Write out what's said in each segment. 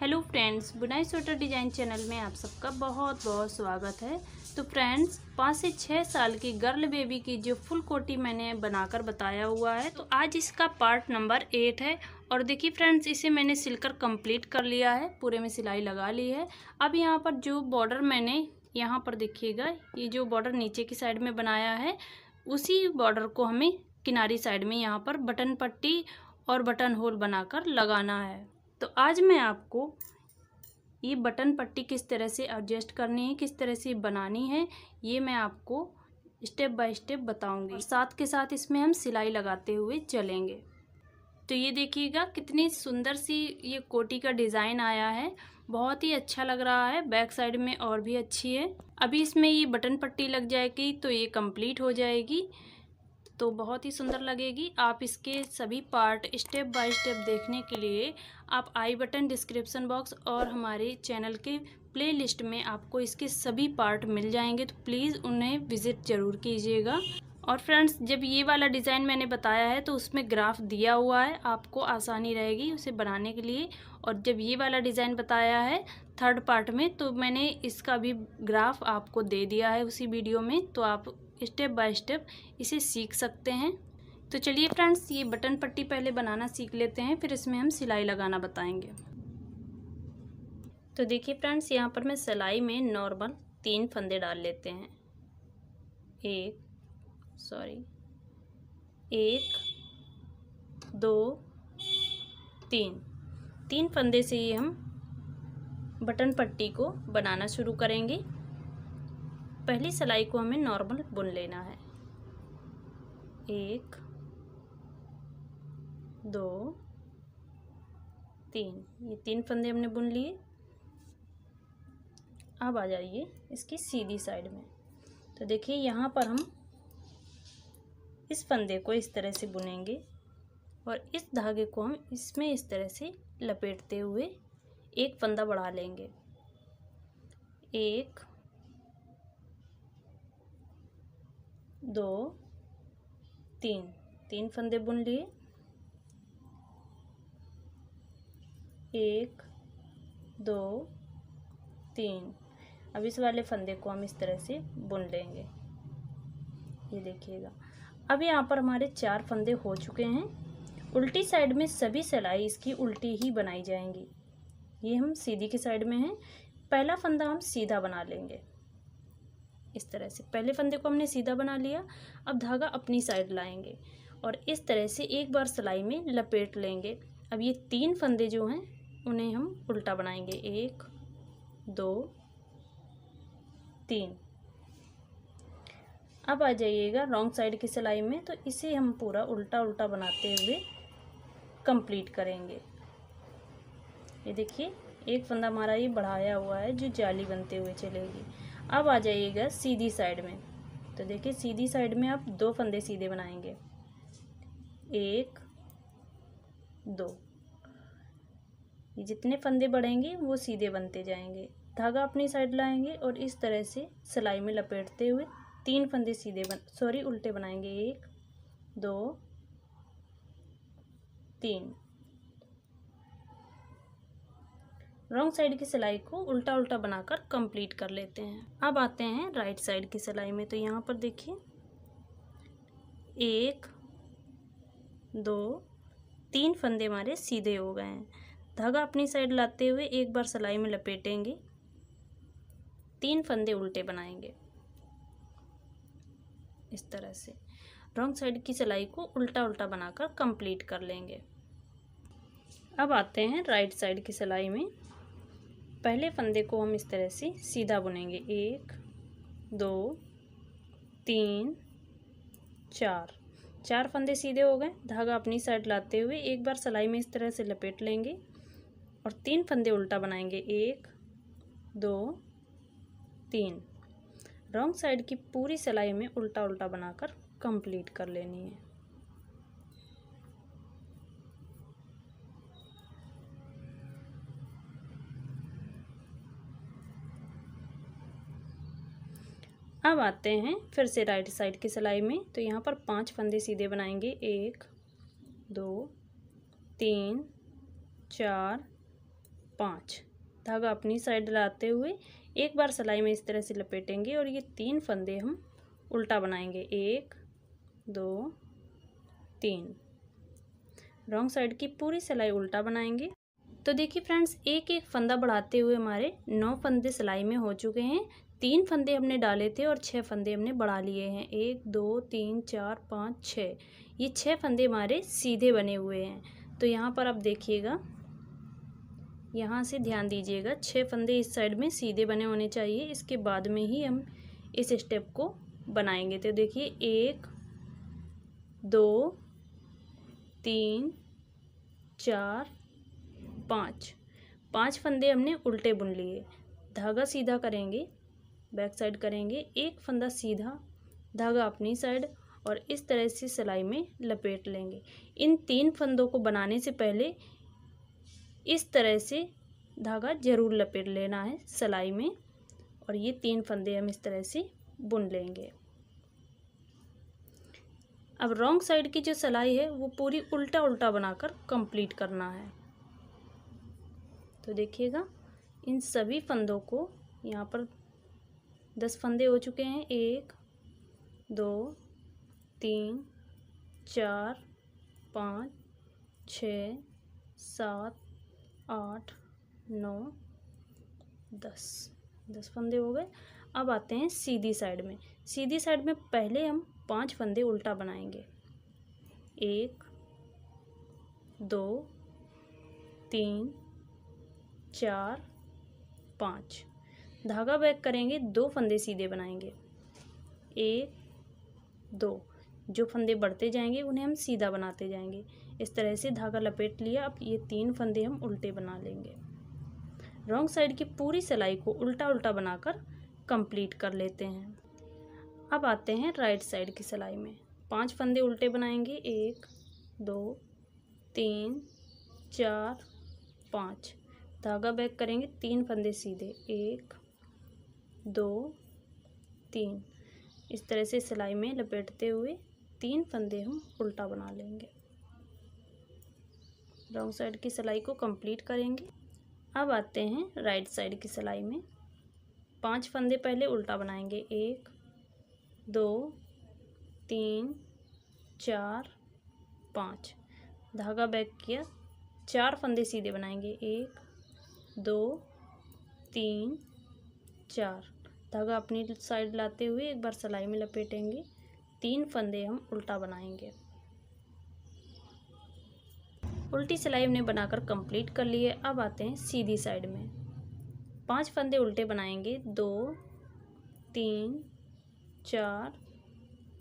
Hello friends, बुनाई sweater design channel में आप सबका बहुत बहुत स्वागत है। तो फ्रेंड्स, 5 से 6 साल की गर्ल बेबी की जो फुल कोटी मैंने बनाकर बताया हुआ है, तो आज इसका पार्ट नंबर 8 है। और देखिए फ्रेंड्स, इसे मैंने सिलकर कंप्लीट कर लिया है, पूरे में सिलाई लगा ली है। अब यहाँ पर जो बॉर्डर मैंने यहाँ पर देखिएगा, ये जो बॉर्डर नीचे की साइड में बनाया है, उसी बॉर्डर को हमें किनारी साइड में यहाँ पर बटन पट्टी और बटन होल बनाकर लगाना है। तो आज मैं आपको ये बटन पट्टी किस तरह से एडजस्ट करनी है, किस तरह से बनानी है, ये मैं आपको स्टेप बाय स्टेप बताऊंगी। और साथ के साथ इसमें हम सिलाई लगाते हुए चलेंगे। तो ये देखिएगा कितनी सुंदर सी ये कोटी का डिज़ाइन आया है, बहुत ही अच्छा लग रहा है। बैक साइड में और भी अच्छी है। अभी इसमें ये बटन पट्टी लग जाएगी तो ये कंप्लीट हो जाएगी, तो बहुत ही सुंदर लगेगी। आप इसके सभी पार्ट स्टेप बाय स्टेप देखने के लिए आप आई बटन, डिस्क्रिप्शन बॉक्स और हमारे चैनल के प्लेलिस्ट में आपको इसके सभी पार्ट मिल जाएंगे, तो प्लीज़ उन्हें विज़िट ज़रूर कीजिएगा। और फ्रेंड्स, जब ये वाला डिज़ाइन मैंने बताया है तो उसमें ग्राफ दिया हुआ है, आपको आसानी रहेगी उसे बनाने के लिए। और जब ये वाला डिज़ाइन बताया है थर्ड पार्ट में, तो मैंने इसका भी ग्राफ आपको दे दिया है उसी वीडियो में, तो आप स्टेप बाय स्टेप इसे सीख सकते हैं। तो चलिए फ्रेंड्स, ये बटन पट्टी पहले बनाना सीख लेते हैं, फिर इसमें हम सिलाई लगाना बताएंगे। तो देखिए फ्रेंड्स, यहाँ पर मैं सिलाई में नॉर्मल 3 फंदे डाल लेते हैं। एक 2 3 फंदे से ही हम बटन पट्टी को बनाना शुरू करेंगे। पहली सिलाई को हमें नॉर्मल बुन लेना है। 1 2 3, ये 3 फंदे हमने बुन लिए। अब आ जाइए इसकी सीधी साइड में। तो देखिए यहाँ पर हम इस फंदे को इस तरह से बुनेंगे और इस धागे को हम इसमें इस तरह से लपेटते हुए एक फंदा बढ़ा लेंगे। 1 2 3 फंदे बुन लिए। 1 2 3। अब इस वाले फंदे को हम इस तरह से बुन लेंगे, ये देखिएगा। अब यहाँ पर हमारे 4 फंदे हो चुके हैं। उल्टी साइड में सभी सिलाई इसकी उल्टी ही बनाई जाएंगी। ये हम सीधी की साइड में हैं। पहला फंदा हम सीधा बना लेंगे इस तरह से। पहले फंदे को हमने सीधा बना लिया। अब धागा अपनी साइड लाएंगे और इस तरह से एक बार सिलाई में लपेट लेंगे। अब ये 3 फंदे जो हैं उन्हें हम उल्टा बनाएंगे। 1 2 3। अब आ जाइएगा रॉन्ग साइड की सिलाई में, तो इसे हम पूरा उल्टा उल्टा बनाते हुए कंप्लीट करेंगे। ये देखिए, एक फंदा हमारा ये बढ़ाया हुआ है जो जाली बनते हुए चलेगी। अब आ जाइएगा सीधी साइड में। तो देखिए, सीधी साइड में आप 2 फंदे सीधे बनाएंगे। 1 2। ये जितने फंदे बढ़ेंगे वो सीधे बनते जाएंगे। धागा अपनी साइड लाएंगे और इस तरह से सिलाई में लपेटते हुए 3 फंदे उल्टे बनाएंगे। 1 2 3। रॉन्ग साइड की सिलाई को उल्टा उल्टा बनाकर कंप्लीट कर लेते हैं। अब आते हैं राइट साइड की सिलाई में। तो यहाँ पर देखिए, 1 2 3 फंदे हमारे सीधे हो गए हैं। धागा अपनी साइड लाते हुए एक बार सिलाई में लपेटेंगे, 3 फंदे उल्टे बनाएंगे इस तरह से। रॉन्ग साइड की सिलाई को उल्टा उल्टा बनाकर कंप्लीट कर लेंगे। अब आते हैं राइट साइड की सिलाई में। पहले फंदे को हम इस तरह से सीधा बुनेंगे। 1 2 3 4 फंदे सीधे हो गए। धागा अपनी साइड लाते हुए एक बार सिलाई में इस तरह से लपेट लेंगे और 3 फंदे उल्टा बनाएंगे। 1 2 3। रॉन्ग साइड की पूरी सिलाई में उल्टा उल्टा बनाकर कंप्लीट कर लेनी है। अब आते हैं फिर से राइट साइड की सिलाई में। तो यहाँ पर 5 फंदे सीधे बनाएंगे। 1 2 3 4 5। धागा अपनी साइड लाते हुए एक बार सिलाई में इस तरह से लपेटेंगे और ये 3 फंदे हम उल्टा बनाएंगे। 1 2 3। रॉन्ग साइड की पूरी सिलाई उल्टा बनाएंगे। तो देखिए फ्रेंड्स, एक एक फंदा बढ़ाते हुए हमारे 9 फंदे सिलाई में हो चुके हैं। 3 फंदे हमने डाले थे और 6 फंदे हमने बढ़ा लिए हैं। 1 2 3 4 5 6। ये 6 फंदे हमारे सीधे बने हुए हैं। तो यहाँ पर आप देखिएगा, यहाँ से ध्यान दीजिएगा, 6 फंदे इस साइड में सीधे बने होने चाहिए। इसके बाद में ही हम इस स्टेप को बनाएंगे। तो देखिए 1 2 3 4 5 फंदे हमने उल्टे बुन लिए। धागा सीधा करेंगे, बैक साइड करेंगे, एक फंदा सीधा, धागा अपनी साइड और इस तरह से सिलाई में लपेट लेंगे। इन 3 फंदों को बनाने से पहले इस तरह से धागा जरूर लपेट लेना है सिलाई में और ये 3 फंदे हम इस तरह से बुन लेंगे। अब रॉन्ग साइड की जो सिलाई है वो पूरी उल्टा उल्टा बनाकर कंप्लीट करना है। तो देखिएगा, इन सभी फंदों को यहाँ पर 10 फंदे हो चुके हैं। 1 2 3 4 5 6 7 8 9 10 फंदे हो गए। अब आते हैं सीधी साइड में। सीधी साइड में पहले हम 5 फंदे उल्टा बनाएंगे। 1 2 3 4 5। धागा बैक करेंगे, 2 फंदे सीधे बनाएंगे। 1 2। जो फंदे बढ़ते जाएंगे उन्हें हम सीधा बनाते जाएंगे। इस तरह से धागा लपेट लिया। अब ये 3 फंदे हम उल्टे बना लेंगे। रॉन्ग साइड की पूरी सिलाई को उल्टा उल्टा बनाकर कंप्लीट कर लेते हैं। अब आते हैं राइट साइड की सिलाई में। 5 फंदे उल्टे बनाएंगे। 1 2 3 4 5। धागा बैक करेंगे, 3 फंदे सीधे। 1 2 3। इस तरह से सिलाई में लपेटते हुए 3 फंदे हम उल्टा बना लेंगे। रॉन्ग साइड की सिलाई को कंप्लीट करेंगे। अब आते हैं राइट साइड की सिलाई में। 5 फंदे पहले उल्टा बनाएंगे। 1 2 3 4 5। धागा बैक किया, 4 फंदे सीधे बनाएंगे। 1 2 3 4। धागा अपनी साइड लाते हुए एक बार सिलाई में लपेटेंगे। 3 फंदे हम उल्टा बनाएंगे। उल्टी सिलाई हमने बनाकर कंप्लीट कर लिए। अब आते हैं सीधी साइड में। 5 फंदे उल्टे बनाएंगे। 2 3 4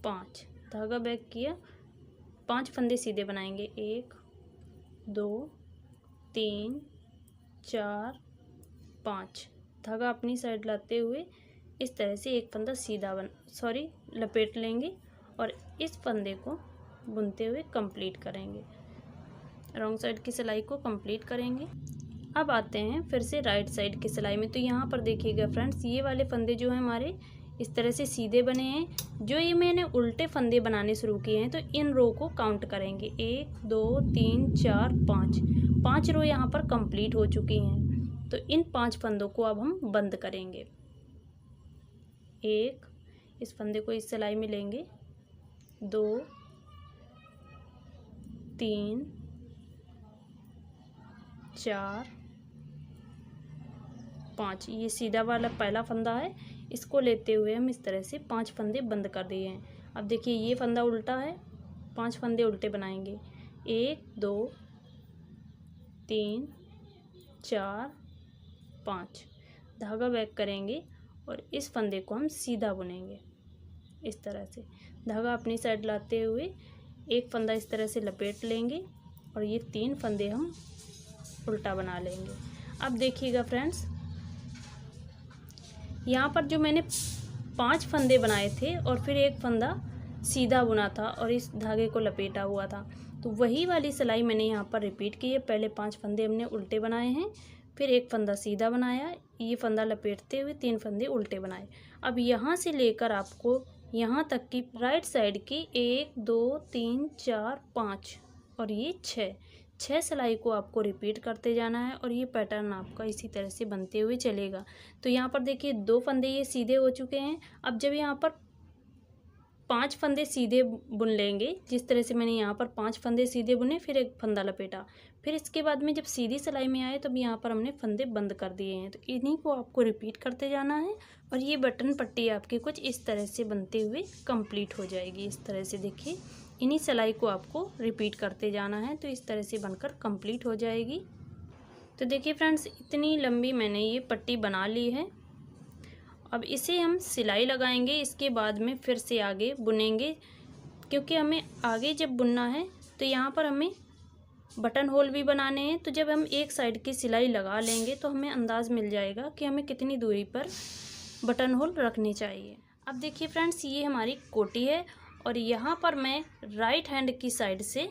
5। धागा बैक किया, 5 फंदे सीधे बनाएंगे। 1 2 3 4 5। धागा अपनी साइड लाते हुए इस तरह से एक फंदा सीधा लपेट लेंगे और इस फंदे को बुनते हुए कंप्लीट करेंगे। रॉन्ग साइड की सिलाई को कंप्लीट करेंगे। अब आते हैं फिर से राइट साइड की सिलाई में। तो यहाँ पर देखिएगा फ्रेंड्स, ये वाले फंदे जो हैं हमारे इस तरह से सीधे बने हैं। जो ये मैंने उल्टे फंदे बनाने शुरू किए हैं तो इन रो को काउंट करेंगे। 1 2 3 4 5। 5 रो यहाँ पर कंप्लीट हो चुकी हैं। तो इन 5 फंदों को अब हम बंद करेंगे। इस फंदे को इस सिलाई में लेंगे। 2 3 4 5। ये सीधा वाला पहला फंदा है, इसको लेते हुए हम इस तरह से 5 फंदे बंद कर दिए हैं। अब देखिए ये फंदा उल्टा है, 5 फंदे उल्टे बनाएंगे। 1 2 3 4 5। धागा बैक करेंगे और इस फंदे को हम सीधा बुनेंगे इस तरह से। धागा अपनी साइड लाते हुए एक फंदा इस तरह से लपेट लेंगे और ये 3 फंदे हम उल्टा बना लेंगे। अब देखिएगा फ्रेंड्स, यहाँ पर जो मैंने 5 फंदे बनाए थे और फिर एक फंदा सीधा बुना था और इस धागे को लपेटा हुआ था, तो वही वाली सिलाई मैंने यहाँ पर रिपीट की है। पहले 5 फंदे हमने उल्टे बनाए हैं, फिर एक फंदा सीधा बनाया, ये फंदा लपेटते हुए 3 फंदे उल्टे बनाए। अब यहाँ से लेकर आपको यहाँ तक की राइट साइड की 1 2 3 4 5 और ये 6 6 सिलाई को आपको रिपीट करते जाना है और ये पैटर्न आपका इसी तरह से बनते हुए चलेगा। तो यहाँ पर देखिए 2 फंदे ये सीधे हो चुके हैं। अब जब यहाँ पर 5 फंदे सीधे बुन लेंगे, जिस तरह से मैंने यहाँ पर 5 फंदे सीधे बुने, फिर एक फंदा लपेटा, फिर इसके बाद में जब सीधी सिलाई में आए तब यहाँ पर हमने फंदे बंद कर दिए हैं। तो इन्हीं को आपको रिपीट करते जाना है और ये बटन पट्टी आपकी कुछ इस तरह से बनते हुए कंप्लीट हो जाएगी। इस तरह से देखिए, इन्हीं सिलाई को आपको रिपीट करते जाना है तो इस तरह से बनकर कंप्लीट हो जाएगी। तो देखिए फ्रेंड्स, इतनी लंबी मैंने ये पट्टी बना ली है। अब इसे हम सिलाई लगाएंगे, इसके बाद में फिर से आगे बुनेंगे, क्योंकि हमें आगे जब बुनना है तो यहाँ पर हमें बटन होल भी बनाने हैं। तो जब हम एक साइड की सिलाई लगा लेंगे तो हमें अंदाज़ मिल जाएगा कि हमें कितनी दूरी पर बटन होल रखनी चाहिए। अब देखिए फ्रेंड्स, ये हमारी कोटी है और यहाँ पर मैं राइट हैंड की साइड से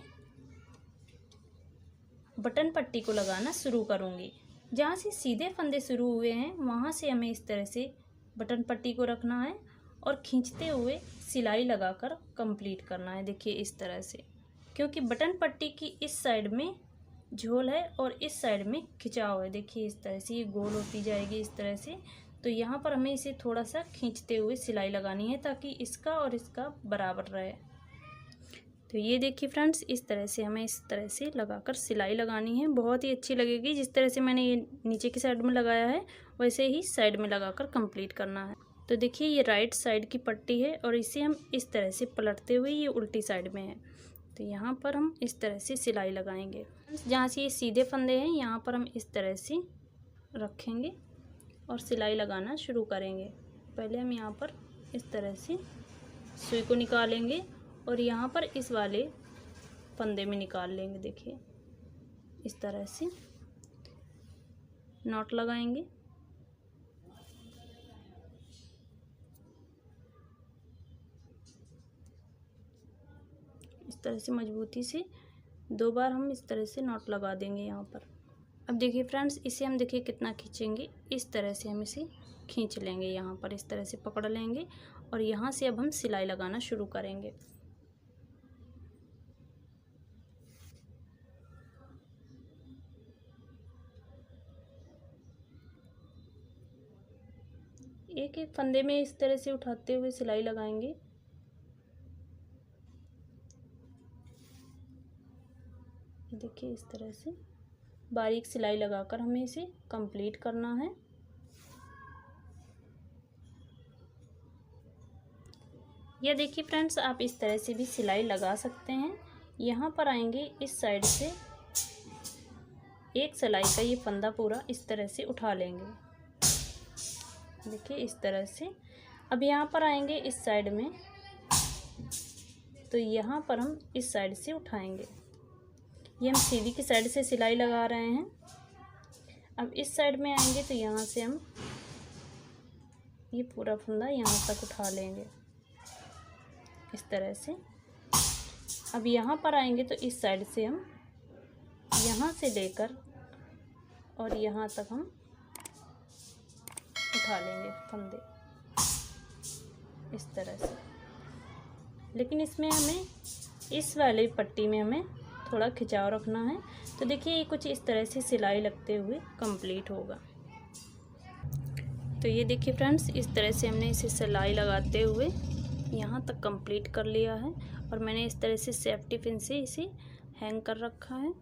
बटन पट्टी को लगाना शुरू करूँगी। जहाँ से सीधे फंदे शुरू हुए हैं वहाँ से हमें इस तरह से बटन पट्टी को रखना है और खींचते हुए सिलाई लगाकर कंप्लीट करना है। देखिए इस तरह से, क्योंकि बटन पट्टी की इस साइड में झोल है और इस साइड में खिंचाव है। देखिए इस तरह से ये गोल होती जाएगी इस तरह से। तो यहाँ पर हमें इसे थोड़ा सा खींचते हुए सिलाई लगानी है ताकि इसका और इसका बराबर रहे। तो ये देखिए फ्रेंड्स, इस तरह से हमें इस तरह से लगाकर सिलाई लगानी है। बहुत ही अच्छी लगेगी। जिस तरह से मैंने ये नीचे की साइड में लगाया है वैसे ही साइड में लगाकर कंप्लीट करना है। तो देखिए ये राइट साइड की पट्टी है और इसे हम इस तरह से पलटते हुए ये उल्टी साइड में है। तो यहाँ पर हम इस तरह से सिलाई लगाएंगे। जहाँ से ये सीधे फंदे हैं यहाँ पर हम इस तरह से रखेंगे और सिलाई लगाना शुरू करेंगे। पहले हम यहाँ पर इस तरह से सुई को निकालेंगे और यहाँ पर इस वाले फंदे में निकाल लेंगे। देखिए इस तरह से नॉट लगाएंगे। इस तरह से मजबूती से 2 बार हम इस तरह से नॉट लगा देंगे यहाँ पर। अब देखिए फ्रेंड्स, इसे हम देखिए कितना खींचेंगे। इस तरह से हम इसे खींच लेंगे, यहाँ पर इस तरह से पकड़ लेंगे और यहाँ से अब हम सिलाई लगाना शुरू करेंगे। एक एक फंदे में इस तरह से उठाते हुए सिलाई लगाएंगे। देखिए इस तरह से बारीक सिलाई लगाकर हमें इसे कंप्लीट करना है। यह देखिए फ्रेंड्स, आप इस तरह से भी सिलाई लगा सकते हैं। यहाँ पर आएंगे, इस साइड से एक सिलाई का ये फंदा पूरा इस तरह से उठा लेंगे। देखिए इस तरह से। अब यहाँ पर आएंगे इस साइड में, तो यहाँ पर हम इस साइड से उठाएंगे। ये हम सीधी की साइड से सिलाई लगा रहे हैं। अब इस साइड में आएंगे तो यहाँ से हम ये पूरा फंदा यहाँ तक उठा लेंगे इस तरह से। अब यहाँ पर आएंगे तो इस साइड से हम यहाँ से लेकर और यहाँ तक हम उठा लेंगे फंदे इस तरह से। लेकिन इसमें हमें इस वाली पट्टी में हमें थोड़ा खिंचाव रखना है। तो देखिए ये कुछ इस तरह से सिलाई लगते हुए कंप्लीट होगा। तो ये देखिए फ्रेंड्स, इस तरह से हमने इसे सिलाई लगाते हुए यहाँ तक कंप्लीट कर लिया है और मैंने इस तरह से सेफ्टी पिन से इसे हैंग कर रखा है।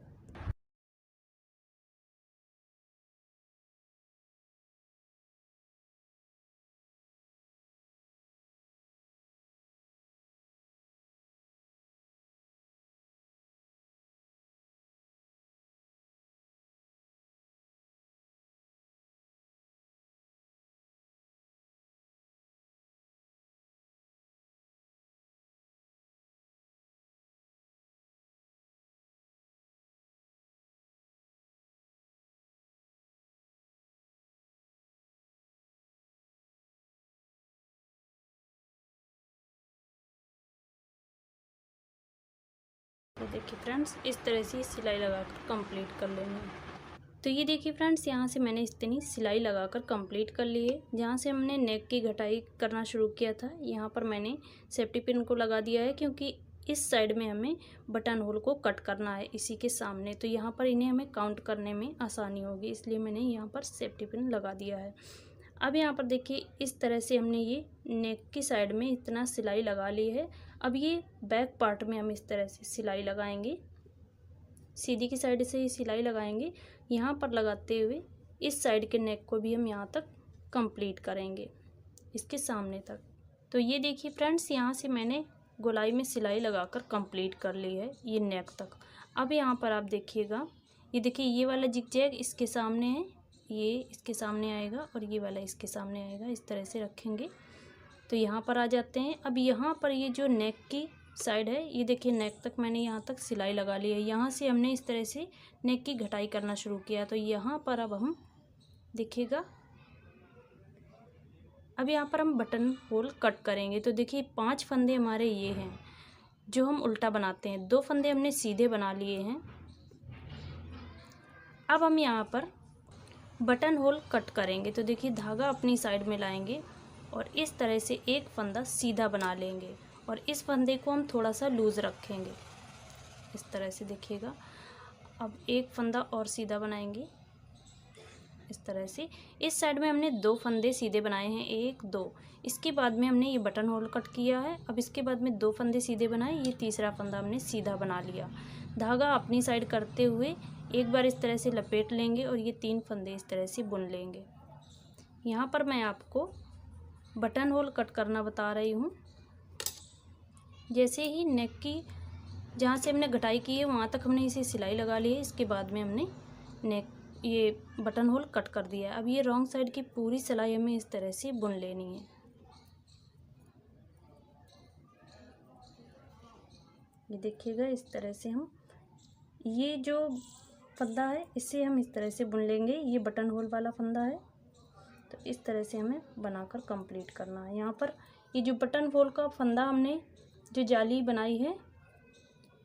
तो देखिए फ्रेंड्स, इस तरह से सिलाई लगाकर कंप्लीट कर लेना है। तो ये देखिए फ्रेंड्स, यहाँ से मैंने इतनी सिलाई लगाकर कंप्लीट कर ली है। जहाँ से हमने नेक की घटाई करना शुरू किया था यहाँ पर मैंने सेफ्टी पिन को लगा दिया है, क्योंकि इस साइड में हमें बटन होल को कट करना है इसी के सामने। तो यहाँ पर इन्हें हमें काउंट करने में आसानी होगी, इसलिए मैंने यहाँ पर सेफ्टी पिन लगा दिया है। अब यहाँ पर देखिए इस तरह से हमने ये नेक की साइड में इतना सिलाई लगा ली है। अब ये बैक पार्ट में हम इस तरह से सिलाई लगाएंगे, सीधी की साइड से ही सिलाई लगाएंगे। यहाँ पर लगाते हुए इस साइड के नेक को भी हम यहाँ तक कंप्लीट करेंगे, इसके सामने तक। तो ये देखिए फ्रेंड्स, यहाँ से मैंने गोलाई में सिलाई लगाकर कंप्लीट कर ली है ये नेक तक। अब यहाँ पर आप देखिएगा, ये देखिए ये वाला जिगजैग इसके सामने है, ये इसके सामने आएगा और ये वाला इसके सामने आएगा। इस तरह से रखेंगे तो यहाँ पर आ जाते हैं। अब यहाँ पर ये जो नेक की साइड है, ये देखिए नेक तक मैंने यहाँ तक सिलाई लगा ली है। यहाँ से हमने इस तरह से नेक की घटाई करना शुरू किया। तो यहाँ पर अब हम देखिएगा, अब यहाँ पर हम बटन होल कट करेंगे। तो देखिए 5 फंदे हमारे ये हैं जो हम उल्टा बनाते हैं, 2 फंदे हमने सीधे बना लिए हैं। अब हम यहाँ पर बटन होल कट करेंगे। तो देखिए धागा अपनी साइड में लाएंगे और इस तरह से एक फंदा सीधा बना लेंगे और इस फंदे को हम थोड़ा सा लूज़ रखेंगे इस तरह से, देखिएगा। अब एक फंदा और सीधा बनाएंगे इस तरह से। इस साइड में हमने 2 फंदे सीधे बनाए हैं, 1 2। इसके बाद में हमने ये बटन होल कट किया है। अब इसके बाद में 2 फंदे सीधे बनाए, ये तीसरा फंदा हमने सीधा बना लिया। धागा अपनी साइड करते हुए एक बार इस तरह से लपेट लेंगे और ये 3 फंदे इस तरह से बुन लेंगे। यहाँ पर मैं आपको बटन होल कट करना बता रही हूँ। जैसे ही नेक की जहाँ से हमने घटाई की है वहाँ तक हमने इसे सिलाई लगा ली है। इसके बाद में हमने नेक ये बटन होल कट कर दिया है। अब ये रॉन्ग साइड की पूरी सिलाई हमें इस तरह से बुन लेनी है। ये देखिएगा इस तरह से हम ये जो फंदा है इसे हम इस तरह से बुन लेंगे। ये बटन होल वाला फंदा है, तो इस तरह से हमें बनाकर कंप्लीट करना है। यहाँ पर ये जो बटन होल का फंदा हमने जो जाली बनाई है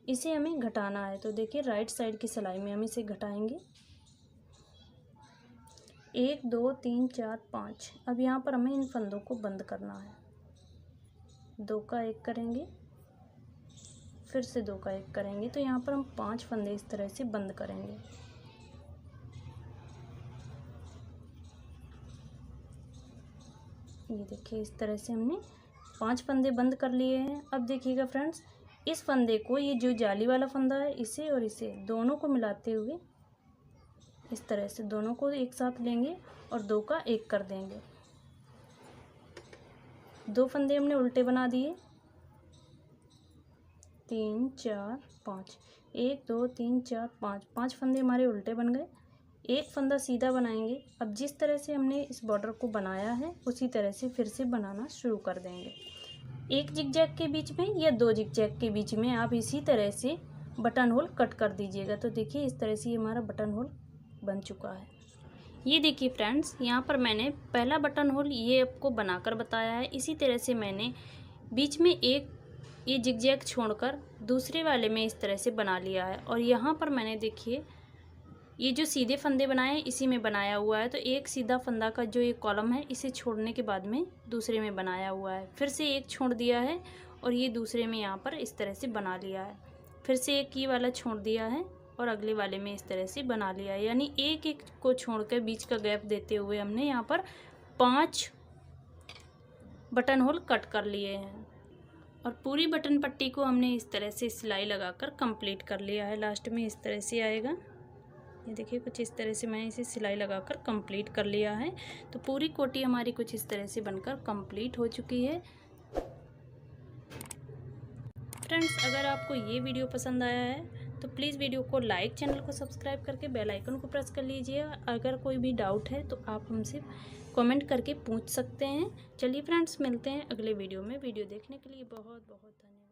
इसे हमें घटाना है। तो देखिए राइट साइड की सिलाई में हम इसे घटाएंगे, 1 2 3 4 5। अब यहाँ पर हमें इन फंदों को बंद करना है। 2 का 1 करेंगे, फिर से 2 का 1 करेंगे। तो यहाँ पर हम 5 फंदे इस तरह से बंद करेंगे। ये देखिए इस तरह से हमने 5 फंदे बंद कर लिए हैं। अब देखिएगा फ्रेंड्स, इस फंदे को, ये जो जाली वाला फंदा है, इसे और इसे दोनों को मिलाते हुए इस तरह से दोनों को एक साथ लेंगे और 2 का 1 कर देंगे। 2 फंदे हमने उल्टे बना दिए, 3 4 5, 1 2 3 4 5, 5 फंदे हमारे उल्टे बन गए। एक फंदा सीधा बनाएंगे। अब जिस तरह से हमने इस बॉर्डर को बनाया है उसी तरह से फिर से बनाना शुरू कर देंगे। एक जिगजैग के बीच में या 2 जिगजैग के बीच में आप इसी तरह से बटन होल कट कर दीजिएगा। तो देखिए इस तरह से हमारा बटन होल बन चुका है। ये देखिए फ्रेंड्स, यहाँ पर मैंने पहला बटन होल ये आपको बनाकर बताया है। इसी तरह से मैंने बीच में एक ये जिगजैग छोड़कर दूसरे वाले में इस तरह से बना लिया है। और यहाँ पर मैंने देखिए ये जो सीधे फंदे बनाए हैं इसी में बनाया हुआ है। तो एक सीधा फंदा का जो ये कॉलम है इसे छोड़ने के बाद में दूसरे में बनाया हुआ है। फिर से एक छोड़ दिया है और ये दूसरे में यहाँ पर इस तरह से बना लिया है। फिर से एक ये वाला छोड़ दिया है और अगले वाले में इस तरह से बना लिया है। यानी एक एक को छोड़कर बीच का गैप देते हुए हमने यहाँ पर 5 बटन होल कट कर लिए हैं। और पूरी बटन पट्टी को हमने इस तरह से सिलाई लगाकर कंप्लीट कर लिया है। लास्ट में इस तरह से आएगा। ये देखिए कुछ इस तरह से मैंने इसे सिलाई लगाकर कंप्लीट कर लिया है। तो पूरी कोटी हमारी कुछ इस तरह से बनकर कंप्लीट हो चुकी है। फ्रेंड्स, अगर आपको ये वीडियो पसंद आया है तो प्लीज़ वीडियो को लाइक, चैनल को सब्सक्राइब करके बेल आइकन को प्रेस कर लीजिए। अगर कोई भी डाउट है तो आप हमसे कमेंट करके पूछ सकते हैं। चलिए फ्रेंड्स, मिलते हैं अगले वीडियो में। वीडियो देखने के लिए बहुत बहुत धन्यवाद।